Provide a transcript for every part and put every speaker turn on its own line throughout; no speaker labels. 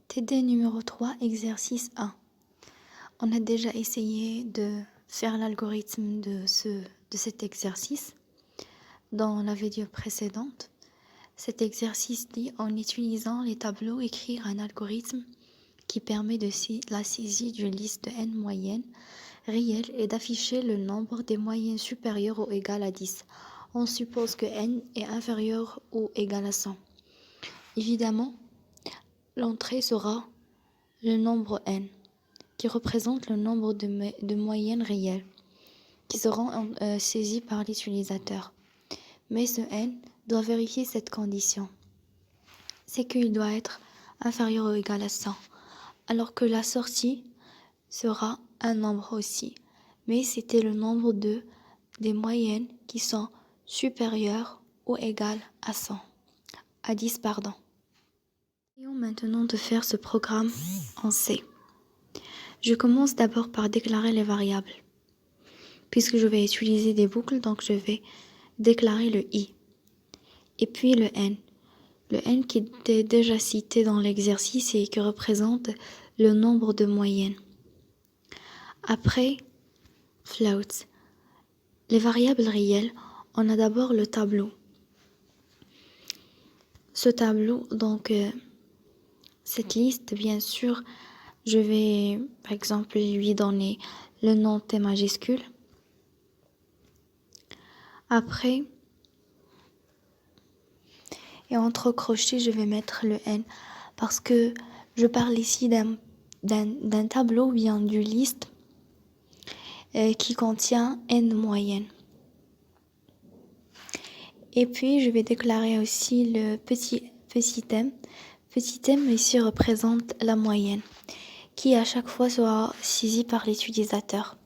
TD numéro 3, exercice 1. On a déjà essayé de faire l'algorithme de cet exercice dans la vidéo précédente. Cet exercice dit, en utilisant les tableaux, écrire un algorithme qui permet de la saisie d'une liste de n moyennes réelles et d'afficher le nombre des moyennes supérieures ou égales à 10. On suppose que n est inférieur ou égal à 100. Évidemment, l'entrée sera le nombre n, qui représente le nombre de moyennes réelles qui seront saisies par l'utilisateur. Mais ce n doit vérifier cette condition. C'est qu'il doit être inférieur ou égal à 100, alors que la sortie sera un nombre aussi. Mais c'était le nombre des moyennes qui sont supérieures ou égales à 100, à 10 pardon. Essayons maintenant de faire ce programme en C. Je commence d'abord par déclarer les variables. Puisque je vais utiliser des boucles, donc je vais déclarer le i. Et puis le n. Le n qui était déjà cité dans l'exercice et qui représente le nombre de moyennes. Après, float. Les variables réelles, on a d'abord le tableau. Ce tableau, donc cette liste, bien sûr, je vais par exemple lui donner le nom T majuscule. Après, et entre crochets, je vais mettre le n parce que je parle ici d'un tableau ou bien d'une liste qui contient n moyennes. Et puis, je vais déclarer aussi le petit m. Petit m ici représente la moyenne qui à chaque fois sera saisie par l'utilisateur.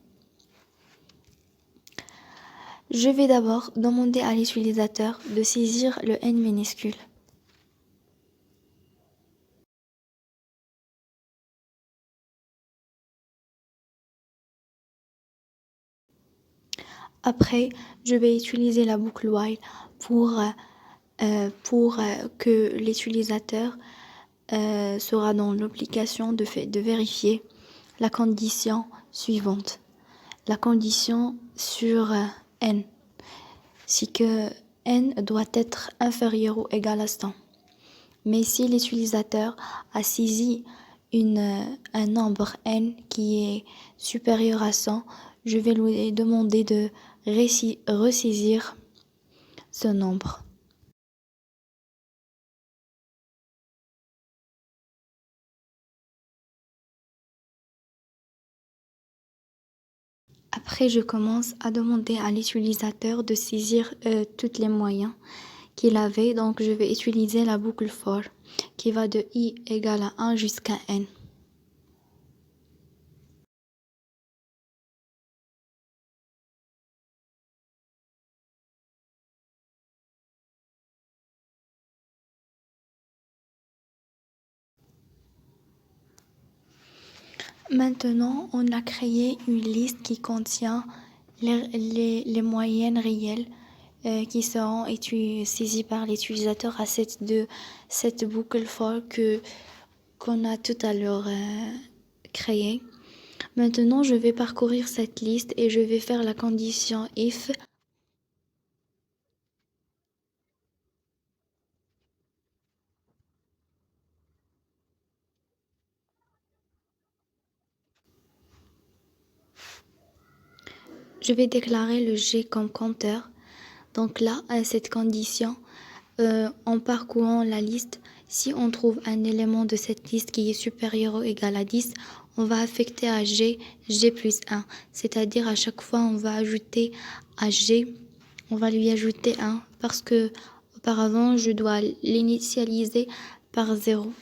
Je vais d'abord demander à l'utilisateur de saisir le n minuscule. Après, je vais utiliser la boucle while pour que l'utilisateur sera dans l'obligation de vérifier la condition suivante. La condition sur n, c'est que n doit être inférieur ou égal à 100. Mais si l'utilisateur a saisi un nombre n qui est supérieur à 100, je vais lui demander de ressaisir ce nombre. Après, je commence à demander à l'utilisateur de saisir tous les moyens qu'il avait. Donc, je vais utiliser la boucle for qui va de i égale à 1 jusqu'à n. Maintenant, on a créé une liste qui contient les moyennes réelles qui seront saisies par l'utilisateur à cette boucle for qu'on a tout à l'heure créée. Maintenant, je vais parcourir cette liste et je vais faire la condition if. Je vais déclarer le G comme compteur. Donc là, à cette condition, en parcourant la liste, si on trouve un élément de cette liste qui est supérieur ou égal à 10, on va affecter à G plus 1. C'est-à-dire à chaque fois, on va ajouter à G, on va lui ajouter 1 parce que auparavant, je dois l'initialiser par 0.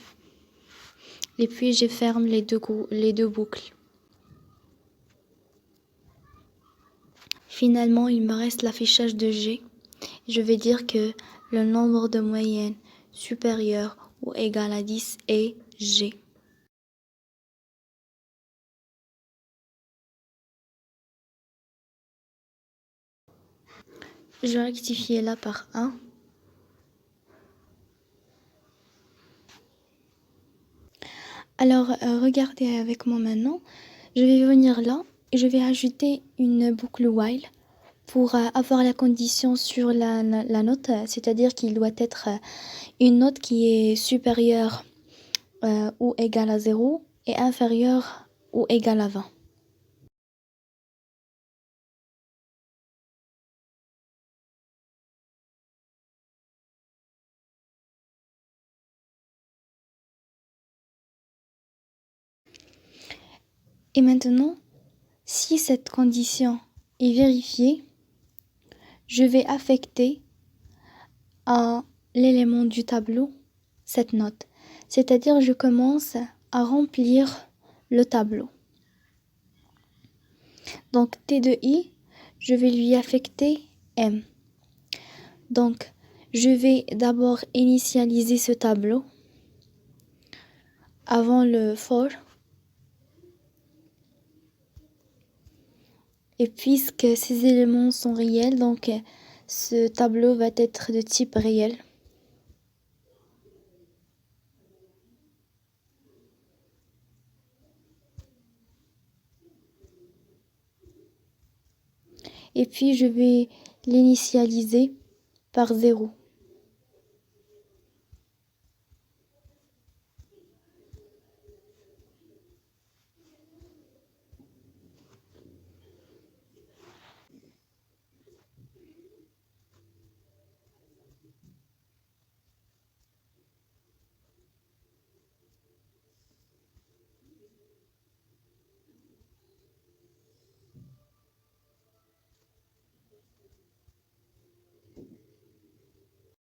Et puis, je ferme les deux boucles. Finalement, il me reste l'affichage de G. Je vais dire que le nombre de moyennes supérieur ou égal à 10 est G. Je vais rectifier là par 1. Alors, regardez avec moi maintenant. Je vais venir là et je vais ajouter une boucle while pour avoir la condition sur la note, c'est-à-dire qu'il doit être une note qui est supérieure ou égale à 0 et inférieure ou égale à 20. Et maintenant, si cette condition est vérifiée, je vais affecter à l'élément du tableau cette note. C'est-à-dire je commence à remplir le tableau. Donc T de I, je vais lui affecter M. Donc je vais d'abord initialiser ce tableau avant le for. Et puisque ces éléments sont réels, donc ce tableau va être de type réel. Et puis je vais l'initialiser par 0.